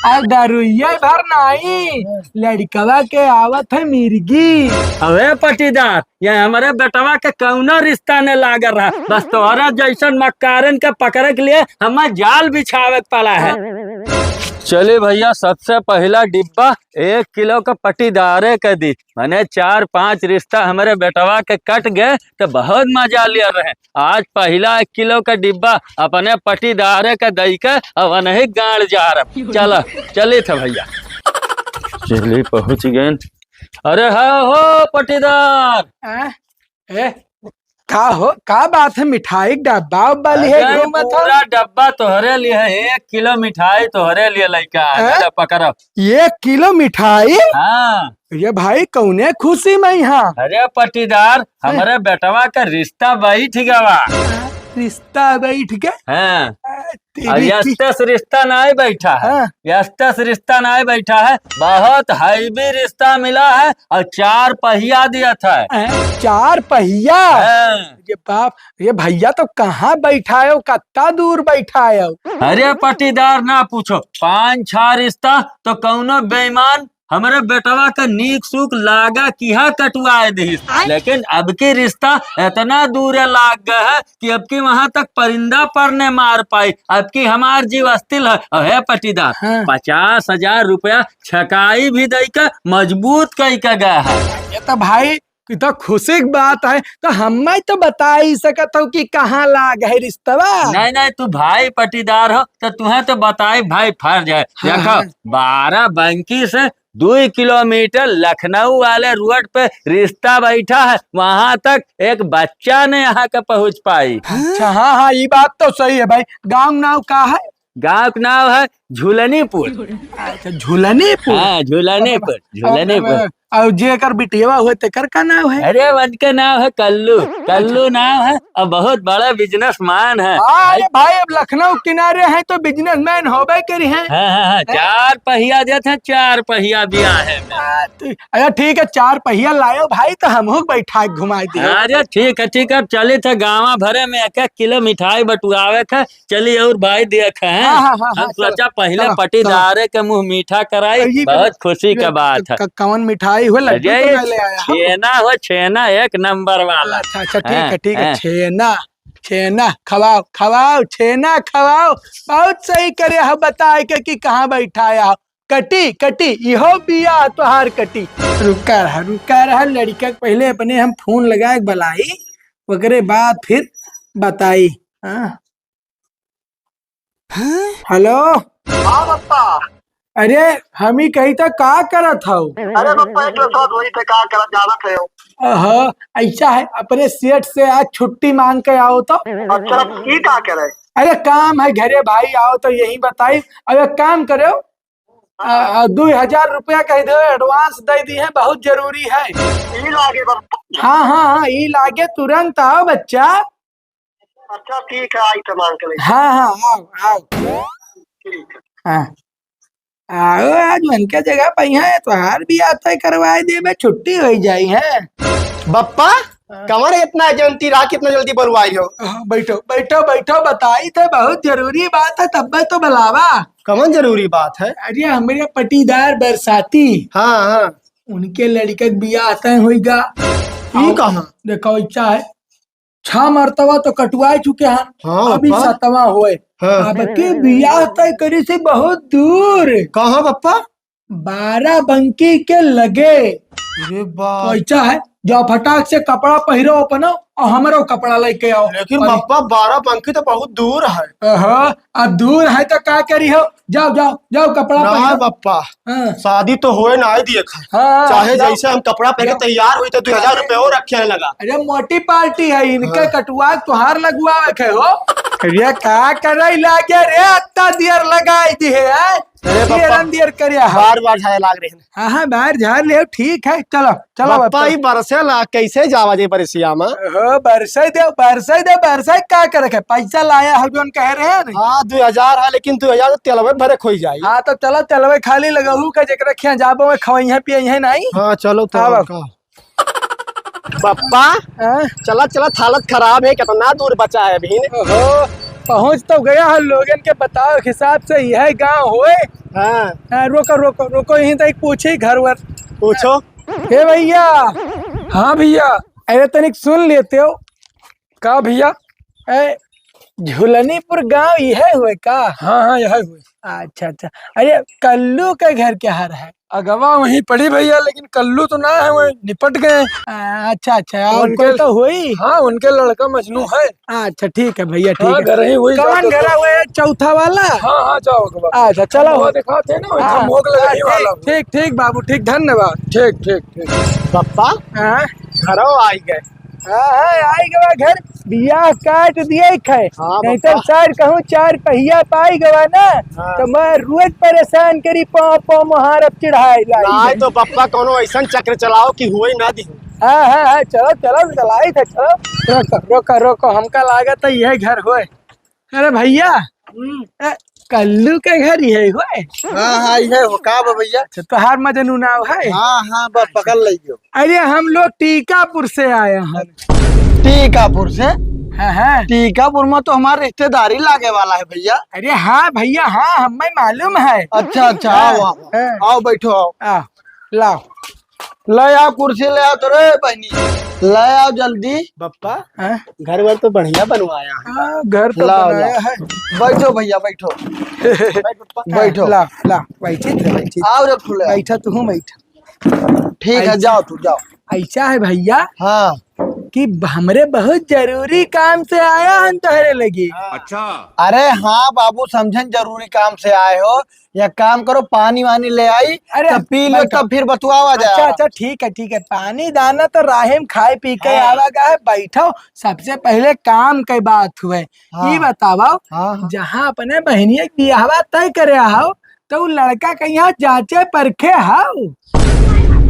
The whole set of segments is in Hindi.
दरुइया भर नहीं, लड़कवा के आवत है मिर्गी। अबे पटीदार, ये हमारे बेटवा के कौनो रिश्ता ने लाग रहा, बस तोहरा जैसन मक्कारन के पकड़े के लिए हमें जाल बिछावे पड़ा है। चले भैया, सबसे पहला डिब्बा 1 किलो का पटीदारे के दी। मैंने 4-5 रिश्ता हमारे बेटवा के कट गए तो बहुत मजा लिया रहे। आज पहला 1 किलो का डिब्बा अपने पटीदारे के दई के अब नहीं गाड़ जा रहा। चलो चले थे भैया, चलिए पहुंच गए। अरे हो पटीदार, का बात है? मिठाई डब्बा उब्बा लिए घूमत हो? पूरा डब्बा तोहरे लिए है, 1 किलो मिठाई तोहरे लिए लइका पकड़ो। 1 किलो मिठाई? हाँ ये भाई कौने खुशी में यहाँ? अरे पटीदार, हमारे बेटवा का रिश्ता बैठ गवा। रिश्ता बैठ गया? हाँ, यस्तस रिश्ता नहीं बैठा है, यस्तस रिश्ता नहीं बैठा है, बहुत हैवी रिश्ता मिला है और 4 पहिया दिया था। 4 पहिया? ये बाप, ये भैया तो कहाँ बैठा है, कितना दूर बैठा है? अरे पटीदार ना पूछो, 5-6 रिश्ता तो कौनो बेईमान हमारे बेटवा का नीक सुख लागा किहा कटवाए दी, लेकिन अब की रिश्ता इतना दूर लाग गया है कि अब की वहां तक परिंदा पर ने मार पाई। अब की हमार जीव अस्थिल है पटीदार। 50,000 रुपया छकाई भी दई का मजबूत कई का गया है। ये तो भाई तो खुशी की बात है, तो हमें तो बता ही सकत हो कि कहाँ लाग है रिश्तवा। नहीं, तू भाई पटीदार हो तो तुम्हें तो बताई भाई फर्ज है। देखो 12 बंकी से 2 किलोमीटर लखनऊ वाले रोड पे रिश्ता बैठा है, वहाँ तक एक बच्चा ने यहाँ का पहुँच पाई। अच्छा, हाँ, ये बात तो सही है भाई। गाँव नाव का है? गाँव का नाम है झूलनीपुर। अच्छा, झूलनीपुर? हाँ, झूलनीपुर। और जेकर बिटिया हुए तेकर का नाम है? अरे उनका नाम है कल्लू नाम है और बहुत बड़ा बिजनेसमैन है। अरे भाई, अब लखनऊ किनारे हैं तो बिजनेसमैन होबे करी हैं। हाँ, 4 पहिया देते हैं, 4 पहिया दिया है। अच्छा ठीक है, 4 पहिया लायो भाई, तो हम बैठा घुमा दिए। अरे ठीक है, अब चले थे गाँव भरे में 1-1 किलो मिठाई बटुआवे थे। चलिए और भाई देखे हैं, हम सोचा पहले पटीदारे के मुँह मीठा कराई, बहुत खुशी का बात है। कौन मिठाई? छेना हो, छेना 1 नंबर वाला। अच्छा ठीक है, छेना खवाओ, छेना खवाओ। बहुत सही करे हो, बताए कि कहाँ बैठाया। कटी इहो बिया तोहार कटी। रुका रहा लड़का, पहले अपने हम फोन लगाए बलाई, वगैरह बात फिर बताई। हेलो। हाँ पप्पा। अरे हम ही कही था का करत हो? अरे पप्पा एक साथ वही थे, का करत जाना थे। ऐसा है, अपने सेठ से आज छुट्टी मांग के आओ तो। अच्छा, ये का करे? अरे काम है घरे भाई, आओ तो यही बताई। अब एक काम करो, 2,000 रुपया कह दो, एडवांस दे दी है, बहुत जरूरी है। ये लागे पप्पा? हाँ, ये लागे, तुरंत आओ बच्चा। अच्छा ठीक है, आई तो मांग के ले। हाँ, आओ। ठीक है। हाँ, आओ, आज उनके जगह पहिया है, त्योहार भी आता है, करवाए दे में छुट्टी हो जाई है। बप्पा कमर इतना जल्दी रात कितना जल्दी बुलवाई हो? बैठो, बताई थे, बहुत जरूरी बात है, तब तो बुलावा। कमन जरूरी बात है? अरे हमारे पटीदार बरसाती, हाँ, उनके लड़के का बियाह तय होगा। ये कहाँ? देखो इच्छा है, 6 मरतबा तो कटवा चुके हैं। हाँ, अभी 7वां हुए। अब के बियाह तय करे से बहुत दूर। कहाँ पप्पा? 12 बंकी के लगे। अरे तो इच्छा है, जाओ फटाक से कपड़ा पहिरो अपना और हमारो कपड़ा लेके आओ। लेकिन पप्पा 12 बंकी तो बहुत दूर है। अब दूर है तो क्या करी हो? जाओ कपड़ा ना पप्पा, शादी तो हुए ना ही दिए चाहे जैसे हम कपड़ा पहन के तैयार हुई तो 2,000 रुपए और रखे लगा। अरे मोटी पार्टी है, इनके कटुआ तुहार लगवा रखे हो। अरे क्या करे लागे रे, अत्ता दियर लगाई दी है। दियर करिया बार झाड़ लाग रहे हैं। हाँ, बाहर झाड़ ले, ठीक है, चलो पप्पा ये बरसे ला कैसे जावा जे बरसिया में? बरसे दे क्या करे, पैसा लाया है जो कह रहे हैं। हाँ 2,000 है, लेकिन 2,000 तेलवे भरे खोई जाए। हाँ तो चलो, तेलवे खाली लगहू के जरा खिया जाबो में खवई पियई नहीं। हाँ चलो पप्पा, चला हालत खराब है, कितना दूर बचा है अभी। पहुंच तो गया है, लोगन के बताओ हिसाब से यह गांव होए। हाँ रोको रोको रोको, यहीं तक पूछी घर वर। पूछो। हे भैया। हाँ भैया, अरे तनिक सुन लेते हो का भैया? झुलनीपुर गांव यह हुए का? हाँ हाँ यह हुए। अच्छा अच्छा, अरे कल्लू का घर क्या है? अगवा वहीं पड़ी भैया, लेकिन कल्लू तो ना है, वही निपट गए। अच्छा अच्छा, उनके तो हुई। हाँ उनके लड़का मजनू है। अच्छा ठीक है भैया, ठीक है। घर ही हुई। कौन घर हुए? चौथा वाला? हाँ हाँ जाओ। अच्छा चलो, दिखाते ना वहाँ मोग लगाई वाला। ठीक ठीक बाबू, ठीक, धन्यवाद। ठीक ठीक ठीक। पप्पा हाँ घरों आई गए। हाँ आई गवा घर, बियाह काट दिए खे। हाँ, नहीं तो सर कहूँ 4 पहिया पाई गवा ना। हाँ। तो मैं रोज परेशान करी, पाँव पाँव मुहार अब चढ़ाई नहीं तो पप्पा कोनो ऐसा चक्र चलाओ कि हुए ना दी। हाँ हाँ हाँ, चलो चलो चलाई था, चलो। रोको रोको रोको, हमका लागत है यह घर होए। अरे भैया, कल्लू के घर ही है होए। हाँ हाँ ये हो का भैया। तोहार मजनू नाव है? हाँ हाँ बस पकड़ लीजिए। अरे हम लोग टीकापुर से आए हैं। टीकापुर से? हाँ हाँ। टीकापुर में तो हमारा रिश्तेदारी लागे वाला है भैया। अरे हाँ भैया, हाँ हमें मालूम है। अच्छा अच्छा, आओ आओ बैठो आओ। लाओ ले आओ कुर्सी, ले आओ तो रे बहनी, ले आओ जल्दी। पप्पा घर वर तो बढ़िया बनवाया है। घर तो बनाया है। बैठो भैया बैठो। बैठो। ला ला बैठी आओ रे खुले बैठा, तू हूँ बैठा। ठीक है जाओ तू जाओ। ऐसा है भैया हाँ कि हमरे बहुत जरूरी काम से आया हम तोहरे लगी। अच्छा। अरे हाँ बाबू, समझन जरूरी काम से आए हो, या काम करो पानी वानी ले आई। अरे तब पी लो, तब फिर बतुआ जाए। अच्छा अच्छा ठीक है ठीक है, पानी दाना तो राहेम खाए पी के आवागा है। बैठो, सबसे पहले काम की बात हुए। ये बताओ, जहाँ अपने बहनिया की बियाहवा तय करे आओ, तो लड़का के यहाँ जांचे परखे आओ।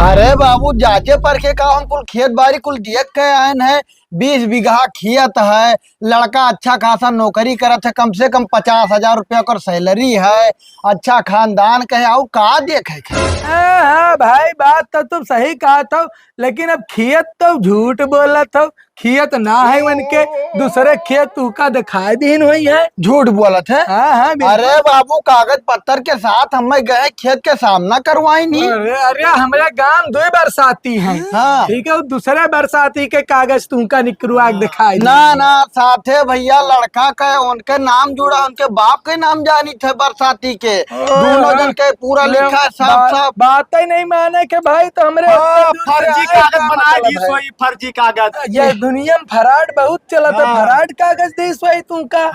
अरे बाबू जाके परखे का, हम कुल खेत बाड़ी कुल देख के आए हैं। 20 बीघा खेत है, लड़का अच्छा खासा नौकरी करत है, कम से कम 50,000 रुपया कर सैलरी है, अच्छा खानदान कहे आओ का देखे। हाँ भाई, बात तो तुम सही कहा था, लेकिन अब खेत तो झूठ बोला था। खेत ना है उनके, दूसरे खेत तू का दिखाई दीन हुई है। झूठ बोलत है? हाँ हाँ। अरे बाबू कागज पत्तर के साथ हमें गए खेत के सामना करवाई नहीं। अरे हमारे गांव 2 बरसाती हैं। हाँ ठीक है, दूसरे बरसाती के कागज तुमका निकलवा दिखाई ना ना साथे भैया लड़का के उनके नाम जुड़ा, उनके बाप के नाम जानी थे बरसाती के, दोनों जन के पूरा लिखा है साफ साफ। बात ही नहीं माने के भाई, तो हमरे फर्जी कागज बना दी सोई, फर्जी कागज। ये दुनिया में फराड बहुत चला था। फराड कागज दे सोई तुमका।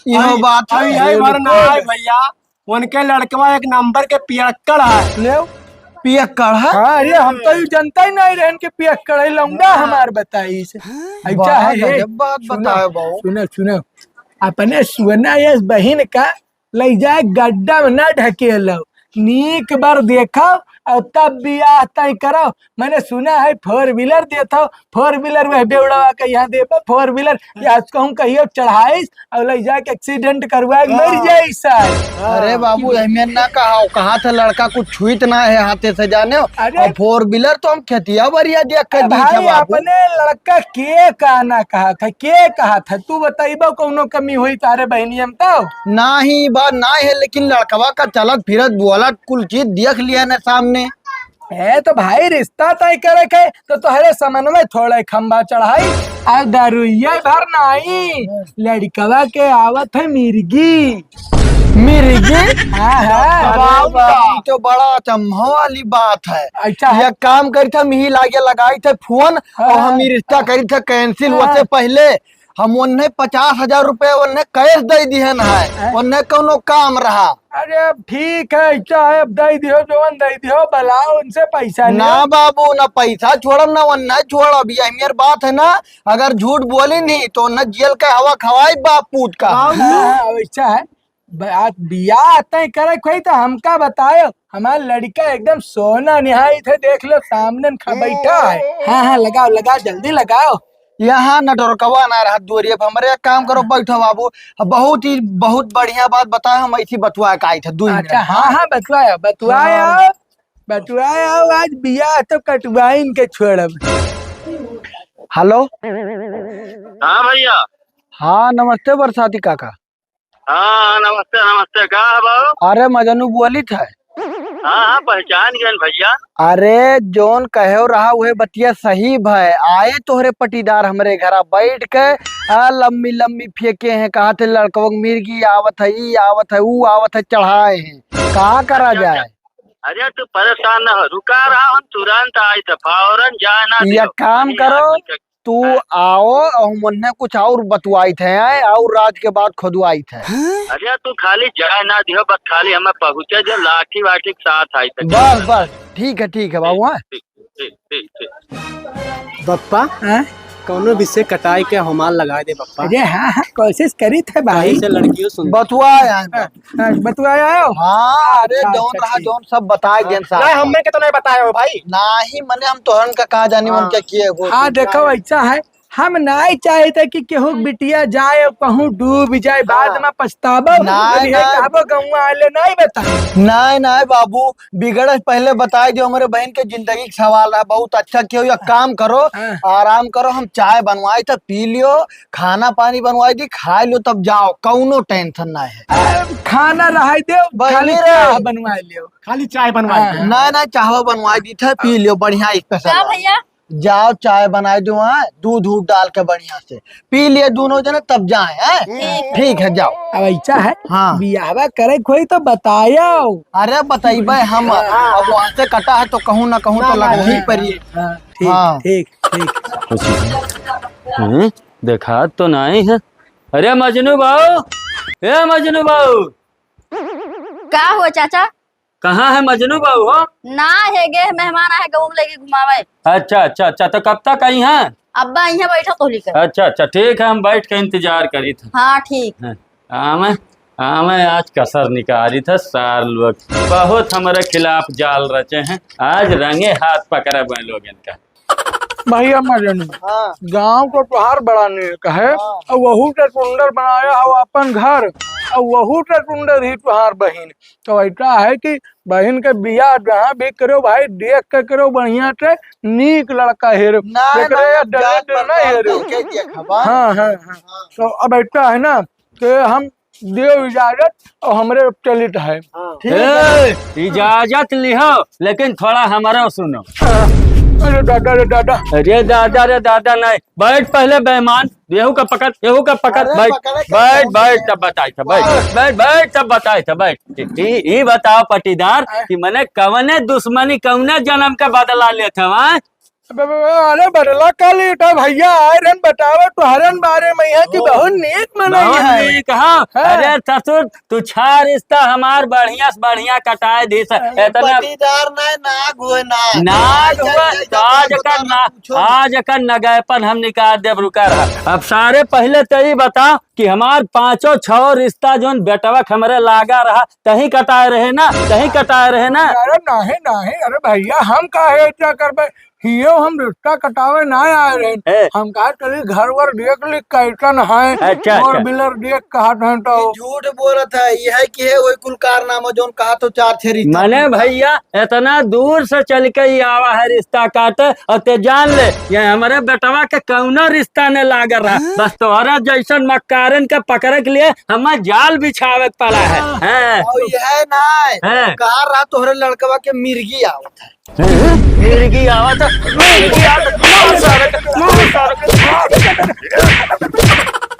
यह बात है भैया, उनके लड़कवा एक नंबर के पियक्कड़ है। ले पियक्कड़ है? हाँ, अरे हम तो जनता ही नहीं रहन के पियक्कड़ है। लौंडा हमार बताई से ऐसा है। बात बताओ बाबू। सुनो सुनो, अपने सुना ये बहन का ले जाए गड्ढा में न ढकेलो, नीक बार देखो और तब बियाह तय करो। मैंने सुना है 4 व्हीलर देता, 4 व्हीलर वह बेवड़ा के यहाँ दे, 4 व्हीलर या कहूँ कहियो चढ़ाई और ले जाके एक्सीडेंट करवा मर जाए सर। अरे बाबू हमें ना कहा था लड़का कुछ छुईत ना है हाथे से जाने। अरे 4 व्हीलर तो हम खेतिया बरिया देख के भाई, अपने लड़का के कहना कहा था, के कहा था तू बताइबो, कोनो कमी हुई तारे बहनिया में? तो ना ही बात ना है, लेकिन लड़कवा का चलत फिरत बोलत कुल चीज देख लिया ना सामने है। तो भाई रिश्ता तय करे के तो तोहरे समन्वय थोड़े खंबा चढ़ाई और दारुइया भर नहीं। लड़कवा के आवत है मिर्गी। मिर्गी? हाँ तो बड़ा अचंभा वाली बात है। अच्छा यह काम करी था मिही लागे लगाई थे फोन, और हम रिश्ता करी थे कैंसिल होने पहले। हम उन्हें 50,000 रुपए उन्हें कैश दे दिए न है, उन्हें कोनो काम रहा। अरे ठीक है, चाहे अब दे दियो जोन दे दियो, बुलाओ उनसे पैसा ना बाबू, ना पैसा छोड़म ना उन्हें छोड़ब। ये मेरी बात है ना, अगर झूठ बोली नहीं तो न जेल का हवा खवाई बाप पूत का। वैसा है बात। बियाह तय करे कोई तो हमका बतायो। हमारा लड़का एकदम सोना निहाई थे, देख लो सामने बैठा है। हाँ हाँ लगाओ लगाओ, जल्दी लगाओ। यहाँ न डरकवा ना रहा दूरी। अब हमारे एक काम करो, बैठो बाबू। बहुत बढ़िया बात बताए, हम ऐसी बतुआ के आई थे 2 मिनट। अच्छा हाँ हाँ बतुआओ बतुआओ, आज बियाह तो कटवाइन के छोड़ब। हेलो। हाँ भैया। हाँ नमस्ते बरसाती काका। हाँ नमस्ते नमस्ते, का है बाबू? अरे मजनू बोली था। हाँ हाँ पहचान गए भैया। अरे जोन कहो रहा वह बतिया सही भाई। आए तोहरे पटीदार हमरे घरा बैठ के लम्बी लम्बी फेंके हैं। कहा थे लड़कवा मिर्गी आवत है, ई आवत है, ऊ आवत है, चढ़ाए हैं। कहा करा जाए? अरे तू परेशान न हो, रुका रहा हम तुरंत आई था, फौरन जाना। ये काम करो, तू आओ और मुन्ने कुछ और बतवाई थे और रात के बाद खुदवाई थे। अरे तू खाली जाए ना दियो, बस खाली हमें पहुँचे जो लाठी वाठी के साथ आई था। बस बस ठीक है बाबू। हाँ बप्पा हाँ? कौनो विषय कटाई के हमाल लगा दे बप्पा। अरे हाँ हाँ कोशिश करी थे भाई। कहीं से लड़कियों सुन बतवाया हाँ, बतवाया हो? हाँ। अरे अच्छा, जौन अच्छा, रहा ठीक। जौन सब बताए देन नहीं साहब। हमने के तो नहीं बताया हो भाई। नाही मने हम तोहरन का कहा जानी मन क्या किए हो। हाँ देखो ऐसा है, हम नहीं चाहते कि केहू बिटिया जाए और कहूँ डूब जाए, बाद में पछतावा नहीं, नहीं। गाँव आले नहीं बता। नहीं बाबू, बिगड़ पहले बताए जो हमारे बहन के जिंदगी का सवाल है। बहुत अच्छा क्यों, या काम करो, हाँ। आराम करो। हम चाय बनवाई तो पी लियो, खाना पानी बनवाई दी खा लो, तब जाओ, कौनो टेंशन ना है। खाना रहा दे, बनी खाली रे। चाह बनवा लियो। खाली चाय बनवाई हाँ। दे। नहीं चाहो बनवाई दी थे, पी लियो बढ़िया क्या स्पेशल। भैया? जाओ चाय बनाई दो, वहाँ दूध दूध डाल के बढ़िया से पी लिए दोनों जने, तब जाए हैं। ठीक है जाओ। अब ऐसा है, हाँ। बियाह करे कोई तो बतायो। अरे बताइबे हम, अब वहाँ से कटा है तो कहूँ ना कहूँ तो लग ही पड़ी। हाँ, ठीक हाँ। ठीक ठीक। देखा तो नहीं है। अरे मजनू बाबू, ए मजनू बाबू, का हुआ चाचा? कहाँ है मजनू बाबू हो? ना है गे, मेहमान आए गाँव लेके घुमावे। अच्छा अच्छा अच्छा, तो कब तक आई हैं? अब्बा यहाँ बैठा तो लेकर। अच्छा अच्छा ठीक है, हम बैठ के इंतजार करी थे। हाँ ठीक। मैं आज कसर निकाली था। सार लोग बहुत हमारे खिलाफ जाल रचे हैं, आज रंगे हाथ पकड़ा बन लोग इनका। भैया मजनू, हाँ। गांव को त्योहार बड़ा नेक है, और वहू से सुंदर बनाया हो अपन घर, और वहू से सुंदर ही त्योहार बहन। तो ऐसा है कि बहन के बियाह जहाँ भी करो भाई, देख के करो बढ़िया से, नीक लड़का हेरो। हाँ हाँ हाँ। तो अब ऐसा है ना कि हम देव इजाजत और हमारे चलित है। इजाजत लिहो, लेकिन थोड़ा हमारा सुनो। अरे दादा रे दादा, अरे दादा रे दादा नहीं, बैठ पहले बेईमान। गेहूं का पकड़, गेहूं का पकड़। अरे बैठ पकड़े के बैठ कौन बैठ तब बताई था। बैठ तब बताई था। बैठ ये बताओ पटीदार कि मैंने कवने दुश्मनी कवने जन्म का बदला ले था वहाँ? अरे बदला का लेटा भैया, आयरन बतावा तुहरन बारे में है कि बहुत नेक मनाई है। कहा अरे ससुर तू छा रिश्ता हमार बढ़िया से बढ़िया कटाए दी इतना नाग हुआ तो आज का नगैपन हम निकाल देव। रुका रहा अब सारे पहले तो ही बता कि हमार 5 6 रिश्ता जो बेटवा हमारे लागा रहा, तही कटाए रहे ना, तही कटाए रहे ना। अरे नहीं, अरे भैया हम काहे क्या करबे, हियो हम रिश्ता कटावे ना आए रहे। हम कहा चली घर वर देख ली कैसन है, अच्छा, और अच्छा। बिलर देख कहा तो झूठ बोल रहा है, यह है कि है वही कुल कारनामा जोन कहा तो 4 6 रिश्ता। मने भैया इतना दूर से चल के ही आवा है रिश्ता काटे, और ते जान ले ये हमारे बेटवा के कौनो रिश्ता ने लाग रहा, बस तोहरा जैसन मक्कारन के पकड़े के लिए हमें जाल बिछावे पड़ा है। और यह ना हैं। कहा रहा तोहरे लड़कवा के मिर्गी आवत है। मिर्गी आवत, मिर्गी आवत, मार सारे के, मार सारे के, मार सारे के।